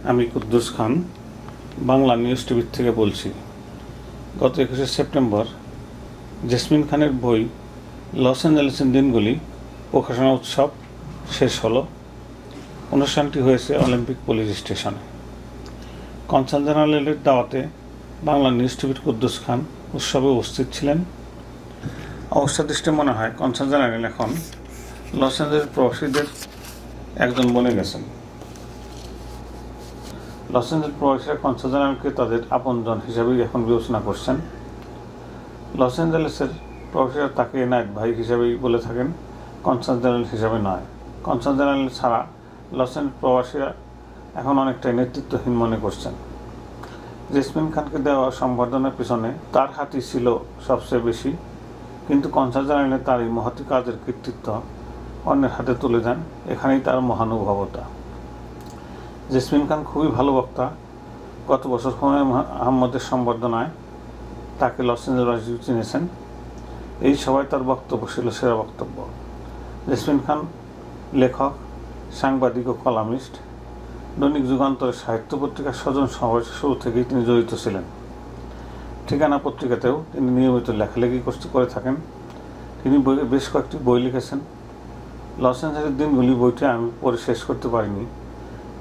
আমি কুদ্দুস খান বাংলা নিউজ টিভির থেকে বলছি। গত 21শে সেপ্টেম্বর জেসমিন খানের বই লস অ্যাঞ্জেলেসের দিনগুলি প্রকাশনা উৎসব শেষ হলো। অনুষ্ঠানটি হয়েছে অলিম্পিক পুলিশ স্টেশনে। কনসাল জেনারেলের দাওয়াতে বাংলা নিউজ টিভির কুদ্দুস খান উৎসবে উপস্থিত ছিলেন। অবস্থা দৃষ্টি মনে হয় কনসাল জেনারেল এখন লস অ্যাঞ্জেলেস প্রবাসীদের একজন বনে গেছেন। লস অ্যাঞ্জেলেস প্রবাসীরা কনসাল জেনারেলকে তাদের আপনজন হিসাবেই এখন বিবেচনা করছেন। লস অ্যাঞ্জেলেসের প্রবাসীরা তাকে এনায়েত ভাই হিসাবেই বলে থাকেন, কনসাল জেনারেল হিসাবে নয়। কনসাল জেনারেল ছাড়া লস অ্যাঞ্জেলেস প্রবাসীরা এখন অনেকটাই নেতৃত্বহীন মনে করছেন। জেসমিন খানকে দেওয়া সম্বর্ধনার পিছনে তার হাতই ছিল সবচেয়ে বেশি, কিন্তু কনসাল জেনারেলে তার এই মহৎ কাজের কৃতিত্ব অন্যের হাতে তুলে দেন। এখানেই তার মহানুভবতা। জেসমিন খান খুবই ভালো বক্তা। গত বছর হুমায়ুন আহমেদের সম্বর্ধনায় তাকে লস অ্যাঞ্জেলেসবাসী চিনেছেন। এই সভায় তার বক্তব্য ছিল সেরা বক্তব্য। জেসমিন খান লেখক, সাংবাদিক ও কলামিস্ট। দৈনিক যুগান্তরের সাহিত্য পত্রিকার স্বজন সমাবেশে শুরু থেকেই তিনি জড়িত ছিলেন। ঠিকানা পত্রিকাতেও তিনি নিয়মিত লেখালেখি করে থাকেন। তিনি বেশ কয়েকটি বই লিখেছেন। লস অ্যাঞ্জেলেসের দিনগুলি বইটি আমি পড়ে শেষ করতে পারিনি।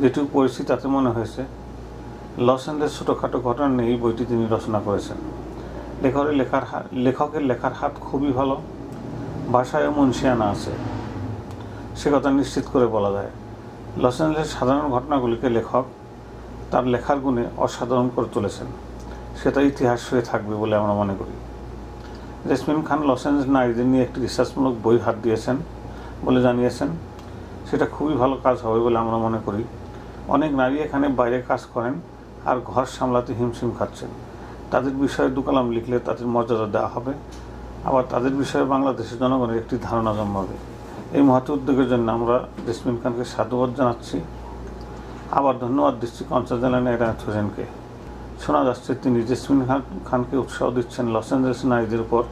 যেটুকু পড়েছি তাতে মনে হয়েছে লস অ্যাঞ্জেলেস ছোটোখাটো ঘটনা নিয়ে এই বইটি তিনি রচনা করেছেন। লেখকের লেখার হাত খুবই ভালো, ভাষায় মুনশিয়ানা আছে, সে কথা নিশ্চিত করে বলা যায়। লস অ্যাঞ্জেলেসের সাধারণ ঘটনাগুলিকে লেখক তার লেখার গুণে অসাধারণ করে তুলেছেন। সেটা ইতিহাস হয়ে থাকবে বলে আমরা মনে করি। জেসমিন খান লস অ্যাঞ্জেলেস নারীদের নিয়ে একটি রিসার্চমূলক বই হাত দিয়েছেন বলে জানিয়েছেন। সেটা খুবই ভালো কাজ হবে বলে আমরা মনে করি। অনেক নারী এখানে বাইরে কাজ করেন আর ঘর সামলাতে হিমশিম খাচ্ছেন। তাদের বিষয়ে দু কলাম লিখলে তাদের মর্যাদা দেওয়া হবে, আবার তাদের বিষয়ে বাংলাদেশের জনগণের একটি ধারণা জন্মাবে। এই মহৎ উদ্যোগের জন্য আমরা জেসমিন খানকে সাধুবাদ জানাচ্ছি। আবার ধন্যবাদ দিচ্ছি কনসাল জেনারেল এনায়েত হোসেনকে। শোনা যাচ্ছে তিনি জেসমিন খানকে উৎসাহ দিচ্ছেন লস অ্যাঞ্জেলেস নারীদের উপর